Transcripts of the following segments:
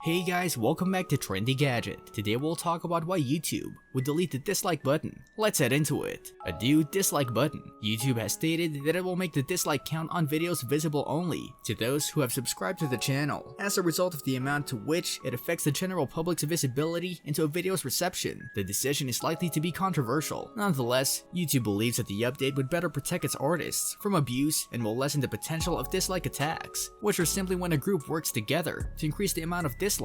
Hey guys, welcome back to Trendy Gadget. Today we'll talk about why YouTube would delete the dislike button. Let's head into it. A new dislike button. YouTube has stated that it will make the dislike count on videos visible only to those who have subscribed to the channel. As a result of the amount to which it affects the general public's visibility into a video's reception, the decision is likely to be controversial. Nonetheless, YouTube believes that the update would better protect its artists from abuse and will lessen the potential of dislike attacks, which are simply when a group works together to increase the amount of dislikes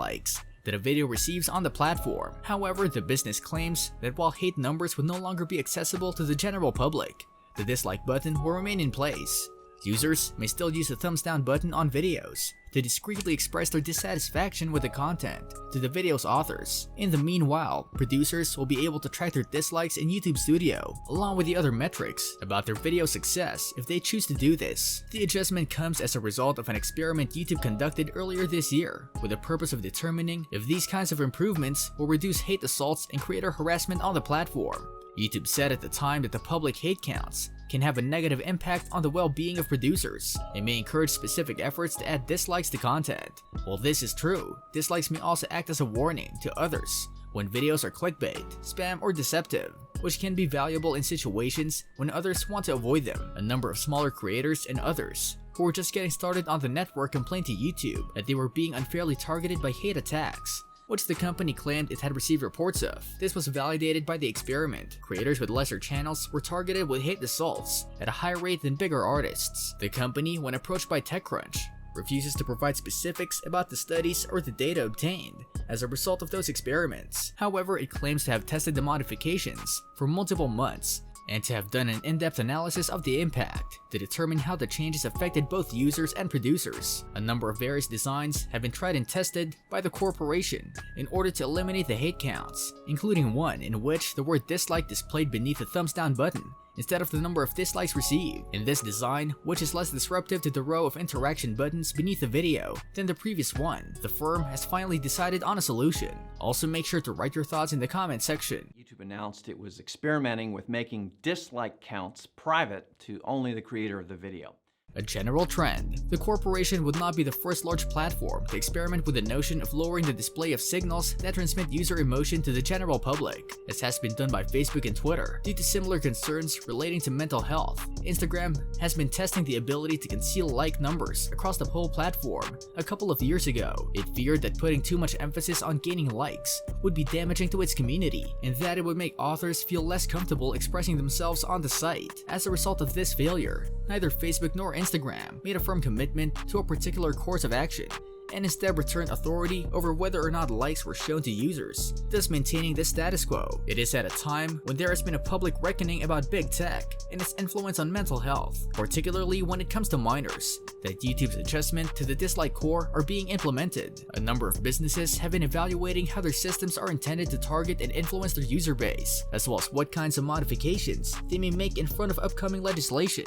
that a video receives on the platform. However, the business claims that while hate numbers would no longer be accessible to the general public, the dislike button will remain in place. Users may still use the thumbs down button on videos to discreetly express their dissatisfaction with the content to the video's authors. In the meanwhile, producers will be able to track their dislikes in YouTube Studio, along with the other metrics about their video success if they choose to do this. The adjustment comes as a result of an experiment YouTube conducted earlier this year, with the purpose of determining if these kinds of improvements will reduce hate assaults and creator harassment on the platform. YouTube said at the time that the public hate counts can have a negative impact on the well-being of producers and may encourage specific efforts to add dislikes to content. While this is true, dislikes may also act as a warning to others when videos are clickbait, spam, or deceptive, which can be valuable in situations when others want to avoid them. A number of smaller creators and others who were just getting started on the network complained to YouTube that they were being unfairly targeted by hate attacks, which the company claimed it had received reports of. This was validated by the experiment. Creators with lesser channels were targeted with hate assaults at a higher rate than bigger artists. The company, when approached by TechCrunch, refuses to provide specifics about the studies or the data obtained as a result of those experiments. However, it claims to have tested the modifications for multiple months and to have done an in-depth analysis of the impact to determine how the changes affected both users and producers. A number of various designs have been tried and tested by the corporation in order to eliminate the hate counts, including one in which the word dislike displayed beneath the thumbs down button instead of the number of dislikes received. In this design, which is less disruptive to the row of interaction buttons beneath the video than the previous one, the firm has finally decided on a solution. Also, make sure to write your thoughts in the comment section. YouTube announced it was experimenting with making dislike counts private to only the creator of the video. A general trend. The corporation would not be the first large platform to experiment with the notion of lowering the display of signals that transmit user emotion to the general public. This has been done by Facebook and Twitter due to similar concerns relating to mental health. Instagram has been testing the ability to conceal like numbers across the whole platform. A couple of years ago, it feared that putting too much emphasis on gaining likes would be damaging to its community and that it would make authors feel less comfortable expressing themselves on the site. As a result of this failure, neither Facebook nor Instagram made a firm commitment to a particular course of action and instead returned authority over whether or not likes were shown to users, thus maintaining the status quo. It is at a time when there has been a public reckoning about big tech and its influence on mental health, particularly when it comes to minors, that YouTube's adjustment to the dislike core are being implemented. A number of businesses have been evaluating how their systems are intended to target and influence their user base, as well as what kinds of modifications they may make in front of upcoming legislation.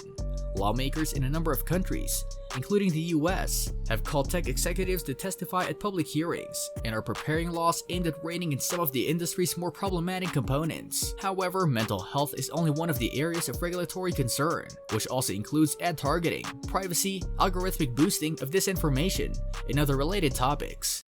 Lawmakers in a number of countries, including the US, have called tech executives to testify at public hearings and are preparing laws aimed at reining in some of the industry's more problematic components. However, mental health is only one of the areas of regulatory concern, which also includes ad targeting, privacy, algorithmic boosting of disinformation, and other related topics.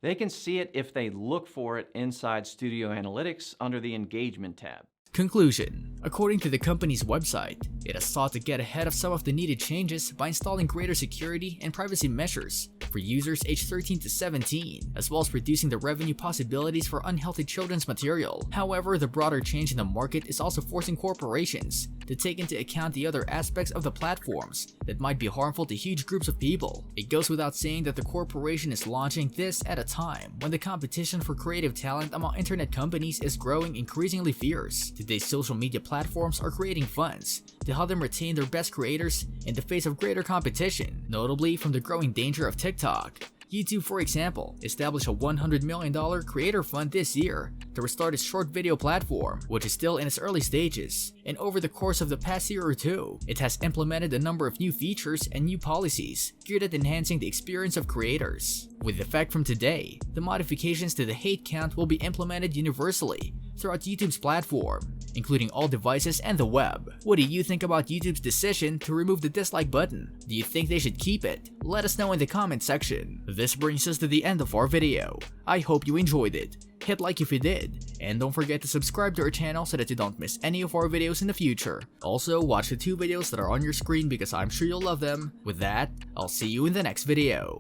They can see it if they look for it inside Studio Analytics under the Engagement tab. Conclusion. According to the company's website, it has sought to get ahead of some of the needed changes by installing greater security and privacy measures for users aged 13 to 17, as well as reducing the revenue possibilities for unhealthy children's material. However, the broader change in the market is also forcing corporations to take into account the other aspects of the platforms that might be harmful to huge groups of people. It goes without saying that the corporation is launching this at a time when the competition for creative talent among internet companies is growing increasingly fierce. Today's social media platforms are creating funds to help them retain their best creators in the face of greater competition, notably from the growing danger of TikTok. YouTube, for example, established a $100 million creator fund this year to restart its short video platform, which is still in its early stages. And over the course of the past year or two, it has implemented a number of new features and new policies geared at enhancing the experience of creators. With effect from today, the modifications to the hate count will be implemented universally throughout YouTube's platform. including all devices and the web. What do you think about YouTube's decision to remove the dislike button? Do you think they should keep it? Let us know in the comment section. This brings us to the end of our video. I hope you enjoyed it. Hit like if you did, and don't forget to subscribe to our channel so that you don't miss any of our videos in the future. Also, watch the 2 videos that are on your screen because I'm sure you'll love them. With that, I'll see you in the next video.